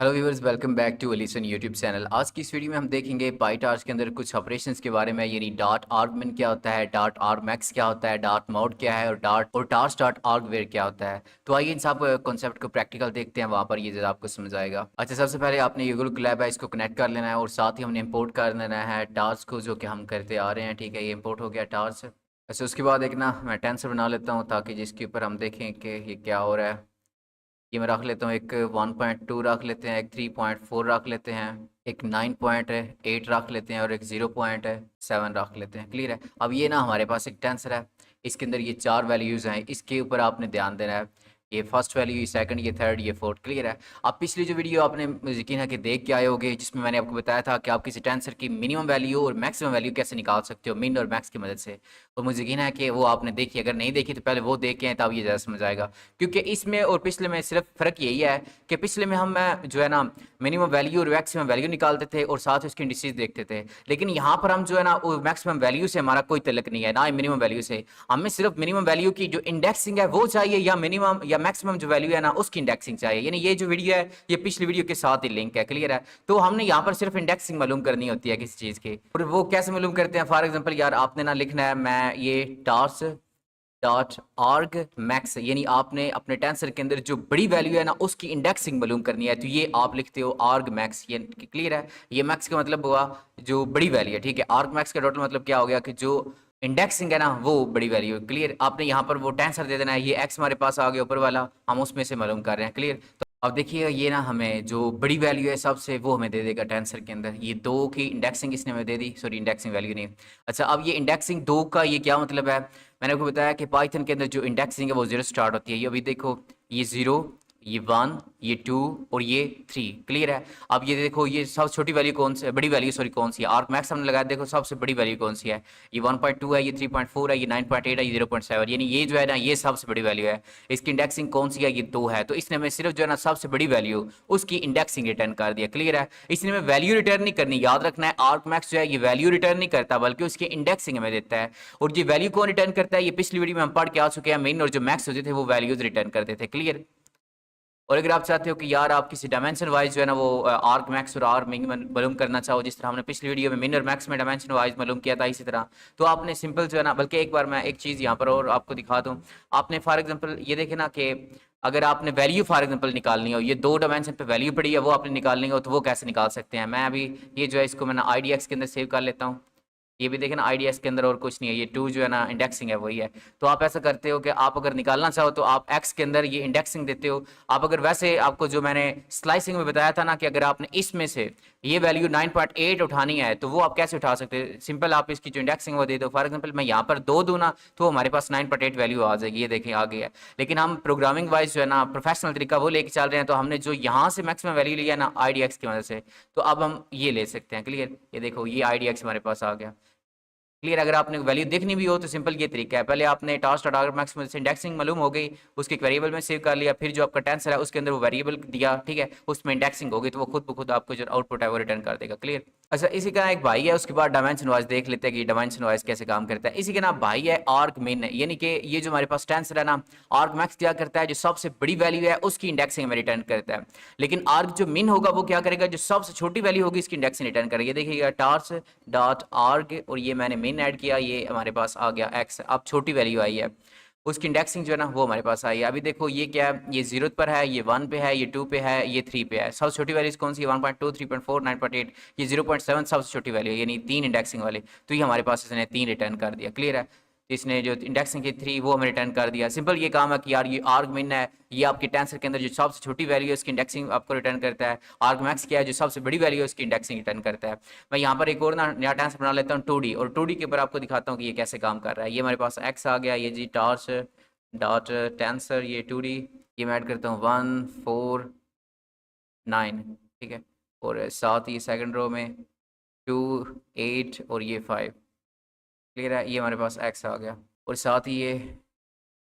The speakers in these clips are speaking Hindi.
Hello viewers, welcome back to Alison YouTube channel. आज की इस वीडियो में हम देखेंगे पाईटार्च के अंदर कुछ ऑपरेशंस के बारे में, यानी डॉट आर्गमिन क्या होता है, डॉट आर्गमैक्स क्या होता है, डॉट मोड क्या है और टार्स डॉट आर्गवेयर क्या होता है। तो आइए इन सब कॉन्सेप्ट को प्रैक्टिकल देखते हैं, वहाँ पर ये ज़रा आपको समझ आएगा। अच्छा, सबसे पहले आपने गूगल कोलैब है, इसको कनेक्ट कर लेना है और साथ ही हमने इंपोर्ट कर लेना है टार्स को, जो कि हम करते आ रहे हैं। ठीक है, ये इंपोर्ट हो गया टार्स। अच्छा, उसके बाद एक ना मैं टेंसर बना लेता हूँ ताकि जिसके ऊपर हम देखें कि ये क्या हो रहा है। ये मैं रख लेता हूँ, एक 1.2 रख लेते हैं, एक 3.4 रख लेते हैं, एक 9.8 रख लेते हैं और एक 0.7 रख लेते हैं। क्लियर है। अब ये ना हमारे पास एक टेंसर है, इसके अंदर ये चार वैल्यूज़ हैं, इसके ऊपर आपने ध्यान देना है। ये फर्स्ट वैल्यू, ये सेकंड, ये थर्ड, ये फोर्थ। क्लियर है। अब पिछली जो वीडियो आपने यकीन है कि देख के आए होगे, जिसमें मैंने आपको बताया था कि आप किसी टेंसर की मिनिमम वैल्यू और मैक्सिमम वैल्यू कैसे निकाल सकते हो मिन और मैक्स की मदद से। तो मुझे यकीन है कि वो आपने देखी। अगर नहीं देखी तो पहले वो देख के आए, तब ये ज़्यादा समझ आएगा। क्योंकि इसमें और पिछले में सिर्फ फ़र्क यही है कि पिछले में हम जो है ना मिनिमम वैल्यू और मैक्सिमम वैल्यू निकालते थे और साथ ही उसकी इंडिसेस देखते थे। लेकिन यहाँ पर हम जो है ना वो मैक्सिमम वैल्यू से हमारा कोई तल्लक नहीं है, ना ही मिनिमम वैल्यू से। हमें सिर्फ मिनिमम वैल्यू की जो इंडेक्सिंग है वो चाहिए, या मिनिमम या मैक्सिमम जो वैल्यू है ना उसकी इंडेक्सिंग चाहिए। यानी ये जो वीडियो है ये पिछली वीडियो के साथ ही लिंक है। क्लियर है। तो हमने यहाँ पर सिर्फ इंडेक्सिंग मालूम करनी होती है किसी चीज़ की, और वो कैसे मालूम करते हैं। फॉर एग्जाम्पल यार, आपने ना लिखना है मैं ये टार्स डॉट आर्ग मैक्स, यानी आपने अपने टेंसर के अंदर जो बड़ी वैल्यू है ना उसकी इंडेक्सिंग मालूम करनी है। तो ये आप लिखते हो आर्ग मैक्स। ये क्लियर है। ये मैक्स का मतलब हुआ जो बड़ी वैल्यू है। ठीक है। आर्ग मैक्स का टोटल मतलब क्या हो गया कि जो इंडेक्सिंग है ना वो बड़ी वैल्यू है। क्लियर। आपने यहाँ पर वो टेंसर दे देना है, ये एक्स हमारे पास आ गया ऊपर वाला, हम उसमें से मालूम कर रहे हैं। क्लियर। अब देखिए ये ना हमें जो बड़ी वैल्यू है सबसे, वो हमें दे देगा टेंसर के अंदर। ये दो की इंडेक्सिंग इसने हमें दे दी, सॉरी इंडेक्सिंग वैल्यू नहीं। अच्छा, अब ये इंडेक्सिंग दो का ये क्या मतलब है। मैंने आपको बताया कि पाइथन के अंदर जो इंडेक्सिंग है वो जीरो स्टार्ट होती है। ये अभी देखो, ये जीरो, ये वन, ये टू और ये थ्री। क्लियर है। अब ये देखो, ये सबसे छोटी वैल्यू कौन सी, बड़ी वैल्यू सॉरी कौन सी है, आर्क मैक्स हमने लगाया। देखो सबसे बड़ी वैल्यू कौन सी है, ये 1.2 है, ये 3.4 है, ये 9.8 है, ये 0.7। यानी ये जो है ना ये सबसे बड़ी वैल्यू है। इसकी इंडेक्सिंग कौन सी है, ये दो है। तो इसने हमें सिर्फ जो है ना सबसे बड़ी वैल्यू उसकी इंडेक्सिंग रिटर्न कर दिया। क्लियर है। इसने हमें वैल्यू रिटर्न नहीं करनी, याद रखना है। आर्क मैक्स जो है ये वैल्यू रिटर्न नहीं करता, बल्कि उसकी इंडेक्सिंग हमें देता है। और ये वैल्यू कौन रिटर्न करता है, ये पिछली वीडियो में हम पढ़ के आ चुके हैं। मेन और जो मैक्स होते थे वो वैल्यूज रिटर्न करते थे। क्लियर। और अगर आप चाहते हो कि यार आप किसी डायमेंशन वाइज जो है ना वो आर्क मैक्स और आर्क मिन मालूम करना चाहो, जिस तरह हमने पिछली वीडियो में मिन और मैक्स में डायमेंशन वाइज मालूम किया था, इसी तरह तो आपने सिंपल जो है ना, बल्कि एक बार मैं एक चीज़ यहाँ पर और आपको दिखा दूँ। आपने फॉर एग्जांपल ये देखे ना कि अगर आपने वैल्यू फॉर एग्जांपल निकालनी हो, ये दो डायमेंशन पे वैल्यू पड़ी है, वो आपने निकालनी हो, तो वो कैसे निकाल सकते हैं। मैं अभी ये जो है इसको मैंने IDX के अंदर सेव कर लेता हूँ। ये भी देखें ना IDX के अंदर और कुछ नहीं है, ये टू जो है ना इंडेक्सिंग है वही है। तो आप ऐसा करते हो कि आप अगर निकालना चाहो तो आप एक्स के अंदर ये इंडेक्सिंग देते हो। आप अगर वैसे आपको जो मैंने स्लाइसिंग में बताया था ना कि अगर आपने इसमें से ये वैल्यू 9.8 उठानी है तो वो आप कैसे उठा सकते हैं। सिंपल, आप इसकी जो इंडेक्सिंग वो दे दो। फॉर एग्जाम्पल मैं यहाँ पर दो दूँ ना तो हमारे पास 9.8 वैल्यू आ जाएगी। ये देखें आ गई है। लेकिन हम प्रोग्रामिंग वाइज जो है ना प्रोफेशनल तरीका वो लेके चल रहे हैं, तो हमने जो यहाँ से मैक्सिमम वैल्यू लिया ना IDX की मदद से, तो अब हम ये ले सकते हैं। क्लियर। ये देखो ये IDX हमारे पास आ गया। क्लियर। अगर आपने वैल्यू देखनी भी हो तो सिंपल ये तरीका है, पहले आपने टास्क डॉट मैक्स में से इंडेक्सिंग मालूम हो गई, उसके एक वेरिएबल में सेव कर लिया, फिर जो आपका टेंसर है उसके अंदर वो वेरिएबल दिया। ठीक है। उसमें इंडेक्सिंग हो गई तो वो खुद ब खुद आपको जो आउटपुट है वो रिटर्न कर देगा। क्लियर। अच्छा, इसी का एक भाई है, उसके बाद डायमेंशन वाइज देख लेते हैं कि डायमेंशन वाइज कैसे काम करता है। इसी के ना भाई है आर्क मिन, यानी कि ये जो हमारे पास टेंसर है ना, आर्क मैक्स क्या करता है, जो सबसे बड़ी वैल्यू है उसकी इंडेक्सिंग में रिटर्न करता है। लेकिन आर्क जो मिन होगा वो क्या करेगा, जो सबसे छोटी वैल्यू होगी इसकी इंडेक्सिंग रिटर्न करेगा। ये देखिएगा टार्स डॉट आर्ग, और ये मैंने मिन ऐड किया, ये हमारे पास आ गया एक्स। अब छोटी वैल्यू आई है, उसकी इंडेक्सिंग जो है ना वो हमारे पास आई है। अभी देखो ये क्या है, ये जीरो पर है, ये वन पे है, ये टू पे है, ये थ्री पे है। सबसे छोटी वैल्यू कौन सी है, 1.2, 3.4, 9.8, ये 0.7 सबसे छोटी वैल्यू है, यानी तीन इंडेक्सिंग वाली। तो ये हमारे पास इसने तीन रिटर्न कर दिया। क्लियर है। इसने जो इंडेक्सिंग की थ्री वो हमें रिटर्न कर दिया। सिंपल ये काम है कि यार ये आर्ग मिन है, ये आपके टेंसर के अंदर जो सबसे छोटी वैल्यू है उसकी इंडेक्सिंग आपको रिटर्न करता है। आर्ग मैक्स क्या है, जो सबसे बड़ी वैल्यू है उसकी इंडेक्सिंग रिटर्न करता है। मैं यहाँ पर एक और ना नया टेंसर बना लेता हूँ 2D, और 2D के ऊपर आपको दिखाता हूँ कि ये कैसे काम कर रहा है। ये हमारे पास एक्स आ गया, ये जी टार्स डॉट टेंसर, ये 2D, ये मैं ऐड करता हूँ 1 4 9। ठीक है। और साथ ही सेकंड रो में 2 8 और ये 5। क्लियर है। ये हमारे पास एक्स आ गया, और साथ ही ये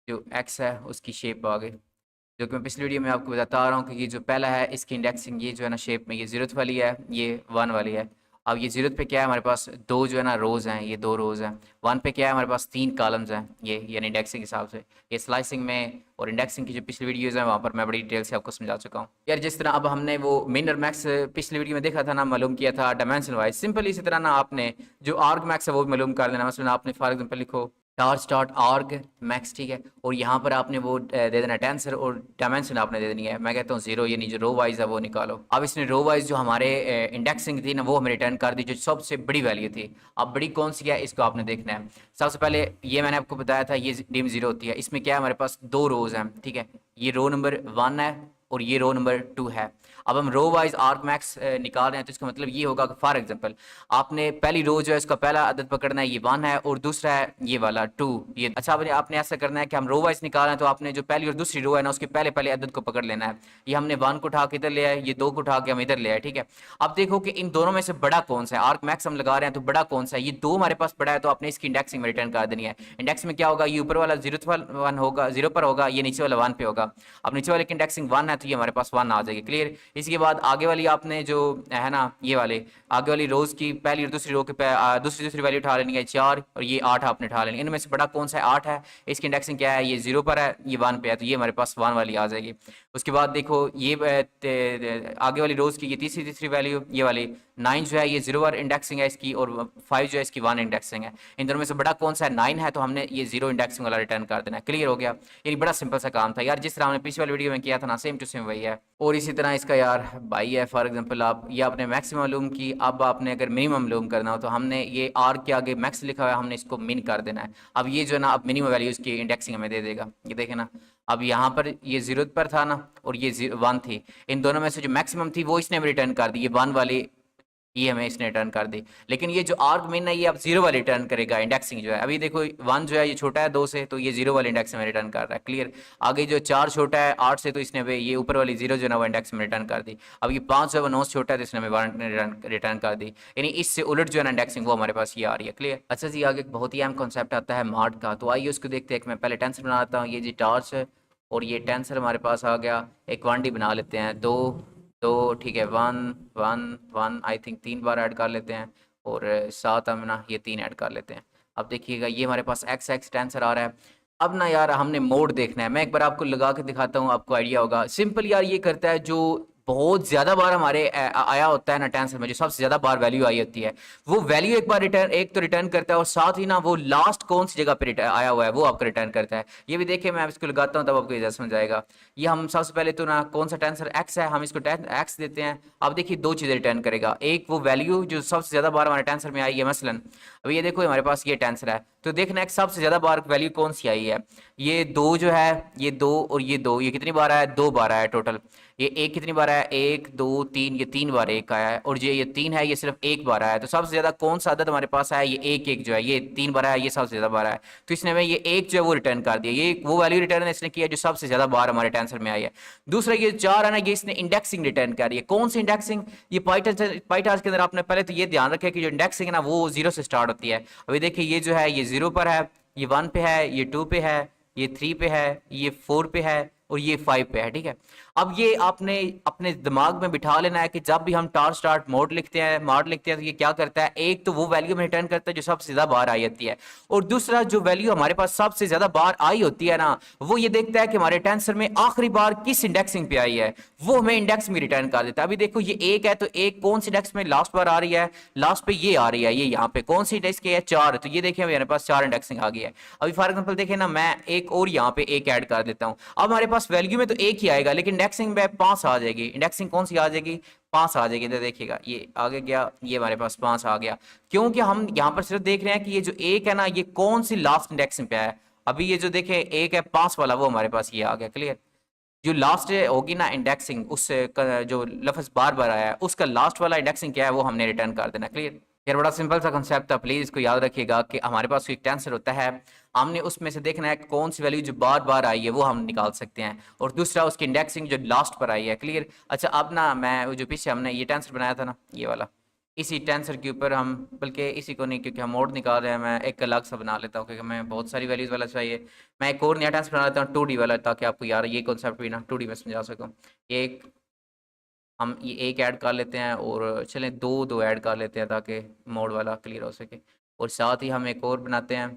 जो एक्स है उसकी शेप आ गई, जो कि मैं पिछली वीडियो में आपको बताता आ रहा हूँ कि ये जो पहला है इसकी इंडेक्सिंग ये जो है ना शेप में ये जीरोथ वाली है, ये वन वाली है। अब ये ज़ीरो पे क्या है हमारे पास, दो जो है ना रोज़ हैं, ये दो रोज़ हैं। वन पे क्या है हमारे पास, तीन कॉलम्स हैं, ये यानी इंडेक्सिंग के हिसाब से। ये स्लाइसिंग में और इंडेक्सिंग की जो पिछली वीडियोज़ हैं वहाँ पर मैं बड़ी डिटेल से आपको समझा चुका हूँ यार। जिस तरह अब हमने वो मिन और मैक्स पिछली वीडियो में देखा था ना, मालूम किया था डायमेंशन वाइज, सिंपल इसी तरह ना आपने जो आर्ग मैक्स है वो भी मालूम कर लेना। मसलन आपने फॉर एग्जाम्पल लिखो टार्च डॉट आर्ग मैक्स, ठीक है, और यहाँ पर आपने वो दे देना टेंसर और डायमेंशन आपने दे देनी है। मैं कहता हूँ जीरो, यानी जो रो वाइज है वो निकालो। अब इसने रो वाइज जो हमारे इंडेक्सिंग थी ना वो हमें रिटर्न कर दी, जो सबसे बड़ी वैल्यू थी। अब बड़ी कौन सी है इसको आपने देखना है। सबसे पहले ये मैंने आपको बताया था, ये डिम जीरो होती है। इसमें क्या है हमारे पास, दो रोज हैं, ठीक है, ये रो नंबर 1 है और ये रो नंबर 2 है। अब हम रो वाइज आर्क मैक्स निकाल रहे हैं, तो इसका मतलब ये होगा कि फॉर एग्जांपल आपने पहली रो जो है इसका पहला अदद पकड़ना है, ये 1 है, और दूसरा है ये वाला 2। ये अच्छा, आपने ऐसा करना है कि हम रो वाइज निकाल रहे हैं, तो आपने जो पहली और दूसरी रो है ना उसके पहले पहले अदद को पकड़ लेना है। ये हमने 1 को उठा के इधर ले आए, ये 2 को उठा के हम इधर ले आए, ठीक है। अब देखो कि इन दोनों में से बड़ा कौन सा है, आर्क मैक्स हम लगा रहे हैं तो बड़ा कौन सा है, ये 2 हमारे पास बड़ा है, तो आपने इसकी इंडेक्सिंग में रिटर्न कर देनी है। इंडेक्स में क्या होगा, ये ऊपर वाला 0 होगा, 0 पर होगा, ये नीचे वाला 1 पे होगा। अब नीचे वाले की इंडेक्सिंग 1 है तो ये हमारे पास 1 आ जाएगी, क्लियर। इसके बाद आगे वाली आपने जो है ना, ये वाले आगे वाली रोज की पहली और दूसरी रो के दूसरी दूसरी वैल्यू उठा लेनी है, 4 और ये 8 आपने उठा लेनी है। इनमें से बड़ा कौन सा है, 8 है। इसकी इंडेक्सिंग क्या है, ये 0 पर है, ये 1 पे है, तो ये हमारे पास 1 वाली आ जाएगी। उसके बाद देखो ये आगे वाली रोज की ये तीसरी तीसरी वैल्यू, ये वाली 9 जो है ये 0 पर इंडेक्सिंग है इसकी, और 5 जो है इसकी 1 इंडेक्सिंग है। इन दोनों में से बड़ा कौन सा है, 9 है, तो हमने ये 0 इंडेक्सिंग वाला रिटर्न कर देना है। क्लियर हो गया। यानी बड़ा सिंपल सा काम था यार, जिस तरह हमने पिछली वाली वीडियो में किया था ना, सेम टू सेम वही है। और इसी तरह इसका यार भाई है, फॉर एग्जांपल आप ये आपने मैक्सिमम मालूम की, अब आपने अगर मिनिमम मालूम करना हो तो हमने ये आर के आगे मैक्स लिखा हुआ है, हमने इसको मिन कर देना है। अब ये जो है ना, अब मिनिमम वैल्यू इसकी इंडेक्सिंग हमें दे देगा, ये देखे ना। अब यहाँ पर ये 0 पर था ना, और ये 1 थी, इन दोनों में से जो मैक्सिमम थी वो इसने हमें रिटर्न कर दी, ये 1 वाली, ये हमें इसने रिटर्न कर दी। लेकिन ये जो आर्ग मिन है ये अब 0 वाली रिटर्न करेगा इंडेक्सिंग जो है। अभी देखो 1 जो है ये छोटा है 2 से, तो ये 0 वाली इंडेक्स में रिटर्न कर रहा है, क्लियर। आगे जो 4 छोटा है 8 से, तो इसने हमें ये ऊपर वाली 0 जो है ना वो इंडेक्स में रिटर्न कर दी। अब ये 5 जो है वो 9 से छोटा है, तो इसने हमें 1 रिटर्न कर दी। यानी इससे उलट जो है ना इंडेक्सिंग वो हमारे पास ये आ रही है, क्लियर। अच्छा जी, आगे एक बहुत ही अहम कॉन्सेप्ट आता है मॉड का, तो आइए उसको देखते हैं। मैं पहले टेंसर बनाता हूँ, ये जी टार्च है, और ये टेंसर हमारे पास आ गया। एक क्वांटिटी बना लेते हैं, दो तो ठीक है, 1 1 1 आई थिंक 3 बार ऐड कर लेते हैं, और साथ हम ना ये 3 ऐड कर लेते हैं। अब देखिएगा ये हमारे पास एक्स एक्स टेंसर आ रहा है। अब ना यार हमने मोड देखना है, मैं एक बार आपको लगा के दिखाता हूँ, आपको आइडिया होगा। सिंपल यार ये करता है, जो बहुत ज़्यादा बार हमारे आया होता है ना टेंसर में, जो सबसे ज़्यादा बार वैल्यू आई होती है, वो वैल्यू एक बार रिटर्न, एक तो रिटर्न करता है, और साथ ही ना वो लास्ट कौन सी जगह पे आया हुआ है वो आपको रिटर्न करता है। ये भी देखिए, मैं इसको लगाता हूँ तब आपको ये समझ आएगा। ये हम सबसे पहले तो ना कौन सा टेंसर एक्स है, हम इसको एक्स देते हैं। अब देखिए दो चीज़ें रिटर्न करेगा, एक वो वैल्यू जो सबसे ज़्यादा बार हमारे टेंसर में आई है, मसलन अब ये देखो हमारे पास ये टेंसर है, तो देखना एक सबसे ज़्यादा बार वैल्यू कौन सी आई है। ये दो जो है, ये दो और ये दो, ये कितनी बार आया है, 2 बार आया है टोटल। ये एक कितनी बार आया है, 1 2 3, ये 3 बार एक आया है, और ये 3 है, ये सिर्फ एक बार आया है। तो सबसे ज़्यादा कौन सा अदद हमारे पास आया है, ये एक एक जो है, ये 3 बार आया है, ये सबसे ज़्यादा बार आया है। तो इसने हमें ये एक जो है वो रिटर्न कर दिया, ये वो वैल्यू रिटर्न इसने किया जो सबसे ज़्यादा बार हमारे टेंसर में आई है। दूसरा ये 4 है ना, ये इसने इंडेक्सिंग रिटर्न कर रही है। कौन सी इंडेक्सिंग, ये पाइटार्च के अंदर आपने पहले तो ये ध्यान रखें कि जो इंडेक्सिंग है ना वो 0 से स्टार्ट होती है। अभी देखिए ये जो है ये 0 पर है, ये 1 पे है, ये 2 पे है, ये 3 पे है, ये 4 पे है, और ये 5 पे है, ठीक है। अब ये आपने अपने दिमाग में बिठा लेना है कि जब भी हम टार स्टार्ट मोड लिखते हैं, मॉड लिखते हैं, तो ये क्या करता है, एक तो वो वैल्यू में रिटर्न करता है जो सबसे ज्यादा बार आई होती है, और दूसरा जो वैल्यू हमारे पास सबसे ज्यादा बार आई होती है ना, वो ये देखता है कि हमारे टेंसर में आखिरी बार किस इंडेक्सिंग पे आई है, वो हमें इंडेक्स में रिटर्न कर देता है। अभी देखो ये एक है, तो एक कौन सी इंडेक्स में लास्ट बार आ रही है, लास्ट पे ये आ रही है, ये यहाँ पे कौन सी इंडेक्स की है, 4, तो ये देखिए मेरे पास 4 इंडेक्सिंग आ गई है। अभी फॉर एग्जाम्पल देखें ना, मैं एक और यहाँ पे एक ऐड कर देता हूँ। अब हमारे पास वैल्यू में तो एक ही आएगा, लेकिन इंडेक्सिंग में 5 आ जाएगी। इंडेक्सिंग कौन सी आ जाएगी, 5 आ जाएगी। तो देखिएगा ये आगे गया, ये हमारे पास 5 आ गया, क्योंकि हम यहाँ पर सिर्फ देख रहे हैं कि ये जो एक है ना ये कौन सी लास्ट इंडेक्सिंग पे है। अभी ये जो देखे एक है 5 वाला, वो हमारे पास ये आ गया, क्लियर। जो लास्ट होगी ना इंडेक्सिंग, उससे जो लफ्ज बार बार आया है उसका लास्ट वाला इंडेक्सिंग क्या है वो हमने रिटर्न कर देना, क्लियर। यार बड़ा सिंपल सा कंसेप्ट था, प्लीज इसको याद रखिएगा कि हमारे पास एक टेंसर होता है, हमने उसमें से देखना है कौन सी वैल्यू जो बार बार आई है वो हम निकाल सकते हैं, और दूसरा उसकी इंडेक्सिंग जो लास्ट पर आई है, क्लियर। अच्छा अब ना मैं जो पीछे हमने ये टेंसर बनाया था ना ये वाला, इसी टेंसर के ऊपर हम, बल्कि इसी को नहीं क्योंकि हम मोड निकाल रहे हैं, मैं एक अलग सा बना लेता हूँ क्योंकि मैं बहुत सारी वैल्यूज वाला चाहिए। मैं एक और नया टेंसर बना लेता हूँ 2D वाला, ताकि आपको यार ये कॉन्सेप्ट भी ना 2D में समझा सकूँ। एक हम ये एक ऐड कर लेते हैं और चलें दो दो ऐड कर लेते हैं ताकि मोड वाला क्लियर हो सके। और साथ ही हम एक और बनाते हैं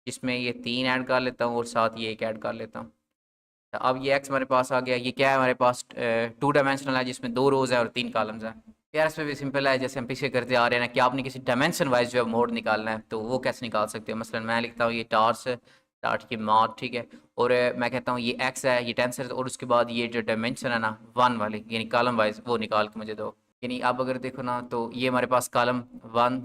जिसमें ये 3 ऐड कर लेता हूँ और साथ ये एक ऐड कर लेता हूँ। तो अब ये एक्स हमारे पास आ गया। ये क्या है हमारे पास 2 डायमेंशनल है जिसमें 2 रोज़ है और 3 कॉलम्स हैं। यार इसमें भी सिंपल है, जैसे हम पीछे करते आ रहे हैं ना कि आपने किसी डायमेंशन वाइज जो है मोड निकालना है तो वो कैसे निकाल सकते हो। मसलन मैं लिखता हूँ ये टार्स टार्ट की मॉड, ठीक है, और मैं कहता हूँ ये एक्स है, ये टेंसर, और उसके बाद ये जो डायमेंशन है ना 1 वाली यानी कॉलम वाइज वो निकाल के मुझे दो। यानी अब अगर देखो ना तो ये हमारे पास कॉलम 1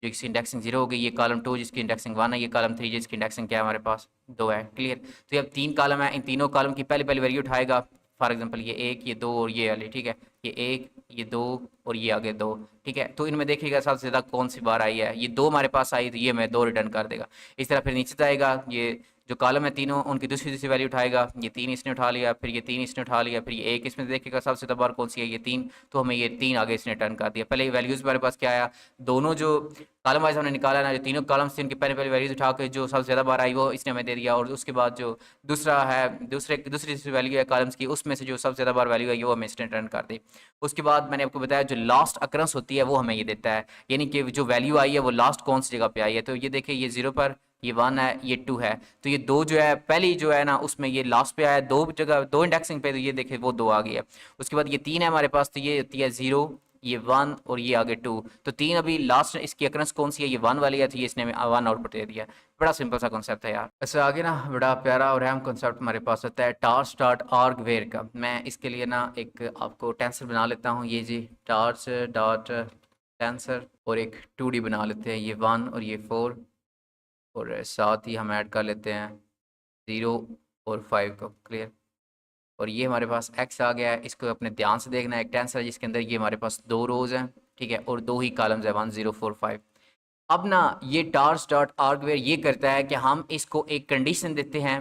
जो इसकी इंडेक्सिंग 0 होगी, ये कॉलम 2 जिसकी इंडेक्सिंग 1 है, ये कॉलम 3 जिसकी इंडेक्सिंग क्या है हमारे पास 2 है। क्लियर। तो ये अब 3 कॉलम है, इन तीनों कॉलम की पहली पहली वैल्यू उठाएगा। फॉर एग्जांपल ये 1 ये 2 और ये वाली, ठीक है, ये 1 ये 2 और ये आगे 2, ठीक है। तो इनमें देखिएगा सबसे ज़्यादा कौन सी बार आई है, ये 2 हमारे पास आई तो ये हमें 2 रिटर्न कर देगा। इस तरह फिर नीचे जाएगा, ये जो कॉलम है तीनों उनकी दूसरी दूसरी वैल्यू उठाएगा। ये 3 इसने उठा लिया, फिर ये 3 इसने उठा लिया, फिर ये 1 इसमें देखिएगा सबसे ज़्यादा बार कौन सी है, ये 3, तो हमें ये 3 आगे इसने रिटर्न कर दिया। पहले वैल्यूज़ हमारे पास क्या आया, दोनों जो कॉलम वाइज हमने निकाला ना, जो तीनों कॉलम्स थे उनकी पहले पहले वैल्यूज उठा के जो सबसे ज़्यादा बार आई वो इसने हमें दे दिया। और उसके बाद जो दूसरा है दूसरी वैल्यू है कॉलम्स की, उसमें से जो सबसे ज़्यादा बार वैल्यू आई वो हमें इसने रिटर्न कर दी। उसके बाद मैंने आपको बताया जो लास्ट अक्रंस होती है वो हमें ये देता है, यानी कि जो वैल्यू आई है वो लास्ट कौन सी जगह पे आई है। तो ये देखिए ये 0 पर, ये 1 है, ये 2 है, तो ये 2 जो है पहली जो है ना उसमें ये लास्ट पे आया, 2 जगह 2 इंडेक्सिंग पे, तो ये देखिए वो 2 आ गई है। उसके बाद ये 3 है हमारे पास, तो ये होती है 0, ये 1 और ये आगे 2, तो 3 अभी लास्ट इसकी अक्रंस कौन सी है, ये 1 वाली है, तो ये इसने 1 आउटपुट दे दिया। बड़ा सिंपल सा कॉन्सेप्ट है यार। ऐसे आगे ना बड़ा प्यारा और अहम कॉन्सेप्ट हमारे पास होता है टार्स डॉट आर्ग वेयर का। मैं इसके लिए ना एक आपको टेंसर बना लेता हूँ, ये जी टार्स डॉट टेंसर, और एक 2D बना लेते हैं, ये 1 और ये 4, और साथ ही हम ऐड कर लेते हैं 0 और 5 को। क्लियर। और ये हमारे पास x आ गया है, इसको अपने ध्यान से देखना है। एक टेंसर है जिसके अंदर ये हमारे पास 2 रोज़ हैं, ठीक है, और 2 ही कॉलम्स है 1 0 4 5। अब ना ये टार्स डॉट आर्गवेयर ये करता है कि हम इसको एक कंडीशन देते हैं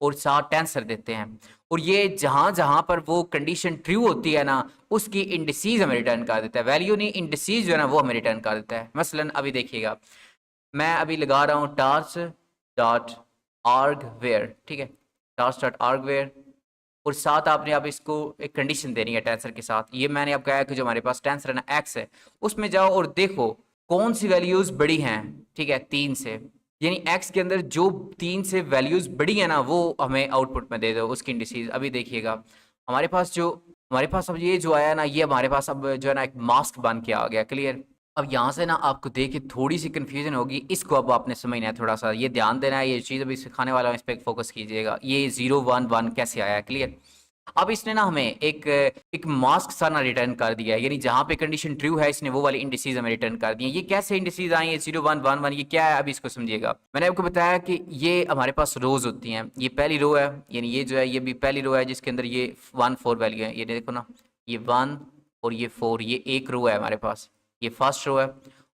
और साथ टेंसर देते हैं, और ये जहाँ जहाँ पर वो कंडीशन ट्रू होती है ना उसकी इंडिसीज हमें रिटर्न कर देता है। वैल्यू नहीं, इंडिसीज जो है ना वो हमें रिटर्न कर देता है। मसलन अभी देखिएगा मैं अभी लगा रहा हूँ टार्स डॉट आर्गवेयर, ठीक है, टार्स डॉट आर्गवेयर, और साथ आपने अब इसको एक कंडीशन देनी है टेंसर के साथ। ये मैंने अब कहा कि जो हमारे पास टेंसर है ना एक्स है, उसमें जाओ और देखो कौन सी वैल्यूज बड़ी हैं, ठीक है, 3 से, यानी एक्स के अंदर जो 3 से वैल्यूज बड़ी है ना वो हमें आउटपुट में दे दो उसकी इंडिसीज। अभी देखिएगा हमारे पास अब ये जो आया ना, ये हमारे पास अब जो है ना एक मास्क बन के आ गया। क्लियर। अब यहाँ से ना आपको देख के थोड़ी सी कंफ्यूजन होगी, इसको अब आपने समझना है, थोड़ा सा ये ध्यान देना है, ये चीज़ अभी सिखाने वाला हूँ, इस पर फोकस कीजिएगा। ये 0 1 1 कैसे आया है। क्लियर। अब इसने ना हमें एक मास्क सा ना रिटर्न कर दिया है, यानी जहाँ पे कंडीशन ट्रू है इसने वो वाली इंडिसीज हमें रिटर्न कर दी है। ये कैसे इंडिसीज आई है 0 1 1 1, ये क्या है अभी इसको समझिएगा। मैंने आपको बताया कि ये हमारे पास रोज होती हैं, ये पहली रो है, यानी ये जो है ये भी पहली रो है जिसके अंदर ये 1 4 वैल्यू है। ये देखो ना, ये 1 और ये 4, ये एक रो है हमारे पास, ये फर्स्ट रो है।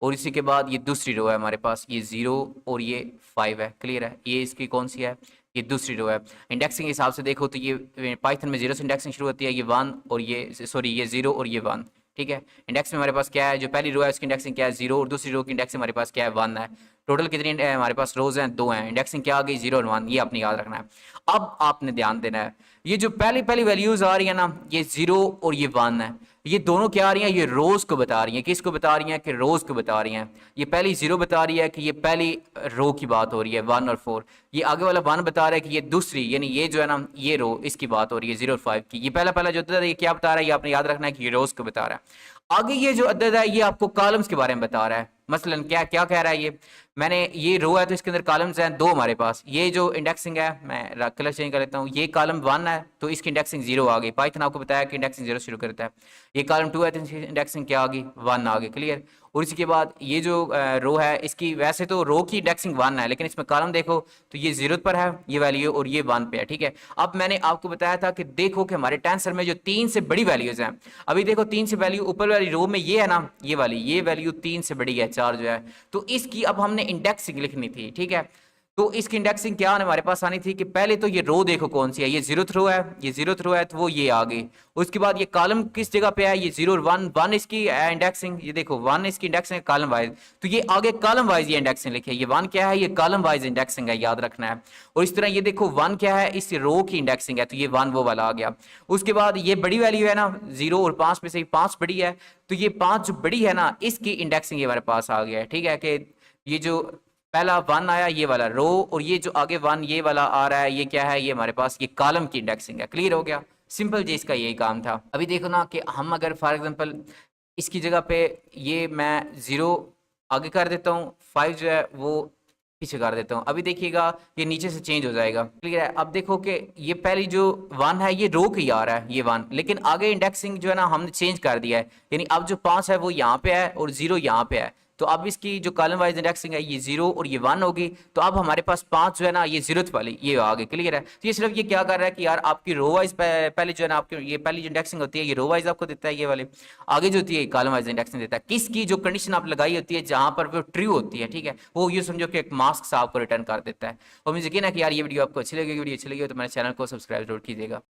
और इसी के बाद ये दूसरी रो है हमारे पास, ये 0 और ये 5 है। क्लियर है। ये इसकी कौन सी है, ये दूसरी रो है। इंडेक्सिंग के हिसाब से देखो तो ये पाइथन में 0 से इंडेक्सिंग शुरू होती है, ये 1 और ये सॉरी ये 0 और ये 1, ठीक है। इंडेक्स में हमारे पास क्या है, जो पहली रो है उसकी इंडेक्सिंग क्या है 0, और दूसरी रो की इंडेक्सिंग हमारे पास क्या है 1 है। टोटल कितनी हमारे पास रोज हैं, 2 हैं। इंडेक्सिंग क्या आ गई 0 और 1, ये आपने याद रखना है। अब आपने ध्यान देना है, ये जो पहली पहली वैल्यूज आ रही है ना, ये 0 और ये 1 है, ये दोनों क्या आ रही हैं, ये रोज को बता रही हैं। किसको बता रही हैं, कि रोज को बता रही हैं। ये पहली 0 बता रही है कि ये पहली रो की बात हो रही है 1 और 4, ये आगे वाला 1 बता रहा है कि ये दूसरी, यानी ये जो है ना ये रो इसकी बात हो रही है 0 और 5 की। ये पहला पहला जो अदद है ये क्या बता रहा है, ये आपने याद रखना है कि ये रोज को बता रहा है। आगे ये जो अदद है ये आपको कॉलम्स के बारे में बता रहा है। मसलन क्या क्या कह रहा है, ये मैंने ये रो है तो इसके अंदर कॉलम्स हैं 2 हमारे पास। ये जो इंडेक्सिंग है, मैं कलर चेंज कर लेता हूँ, ये कॉलम 1 है तो इसकी इंडेक्सिंग 0 आ गई। पाइथन आपको बताया कि इंडेक्सिंग 0 शुरू करता है। ये कॉलम 2 है तो इसकी इंडेक्सिंग क्या आ गई 1 आ गई। क्लियर। और इसी के बाद ये जो रो है इसकी वैसे तो रो की इंडेक्सिंग 1 है, लेकिन इसमें कॉलम देखो तो ये 0 पर है ये वैल्यू और ये 1 पे है, ठीक है। अब मैंने आपको बताया था कि देखो कि हमारे टेंसर में जो 3 से बड़ी वैल्यूज हैं, अभी देखो 3 से वैल्यू ऊपर वाली रो में ये है ना, ये वाली ये वैल्यू 3 से बड़ी है 4 जो है, तो इसकी अब हमने इंडेक्सिंग लिखनी थी, ठीक है। तो इसकी इंडेक्सिंग क्या हमारे पास आनी थी कि पहले तो ये रो देखो कौन सी है, ये 0th रो है, ये 0th रो है तो वो ये आ गई। उसके बाद ये कॉलम किस जगह पे है, ये 0 और 1, 1 इसकी इंडेक्सिंग, ये देखो 1 इसकी इंडेक्सिंग है कॉलम वाइज, तो ये आगे कॉलम वाइज ये इंडेक्सिंग लिखी है, ये 1 क्या है, ये कॉलम वाइज इंडेक्सिंग है, याद रखना है। और इस तरह ये देखो 1 क्या है, इस रो की इंडेक्सिंग है, तो ये 1 वो वाला आ गया। उसके बाद ये बड़ी वैल्यू है ना 0 और 5 में से 5 बड़ी है, तो ये 5 जो बड़ी है ना इसकी इंडेक्सिंग ये हमारे पास आ गया है। ठीक है कि ये जो पहला 1 आया ये वाला रो, और ये जो आगे 1 ये वाला आ रहा है ये क्या है, ये हमारे पास ये कॉलम की इंडेक्सिंग है। क्लियर हो गया, सिंपल जी इसका यही काम था। अभी देखो ना कि हम अगर फॉर एग्जांपल इसकी जगह पे ये मैं 0 आगे कर देता हूँ, 5 जो है वो पीछे कर देता हूँ, अभी देखिएगा ये नीचे से चेंज हो जाएगा। क्लियर है, अब देखो कि ये पहली जो 1 है ये रो की आ रहा है ये 1, लेकिन आगे इंडेक्सिंग जो है ना हमने चेंज कर दिया है, यानी अब जो 5 है वो यहाँ पे है और 0 यहाँ पे है, तो अब इसकी जो कॉलम वाइज इंडेक्सिंग है ये 0 और ये 1 होगी, तो अब हमारे पास 5 जो है ना ये 0th वाली ये आ गई। क्लियर है, तो ये सिर्फ ये क्या कर रहा है कि यार आपकी रो वाइज पहले जो है ना आपकी ये पहली जो इंडेक्सिंग होती है ये रो वाइज आपको देता है, ये वाली आगे जो होती है कॉलम वाइज इंडेक्सिंग देता है। किसकी जो कंडीशन आप लगाई होती है जहां पर वो ट्रू होती है, ठीक है, वो ये समझो कि एक मार्क्स आपको रिटर्न कर देता है। और मुझे यकीन है कि यार ये वीडियो आपको अच्छी लगेगी, वीडियो अच्छी लगी हो तो मेरे चैनल को सब्सक्राइब जरूर कीजिएगा।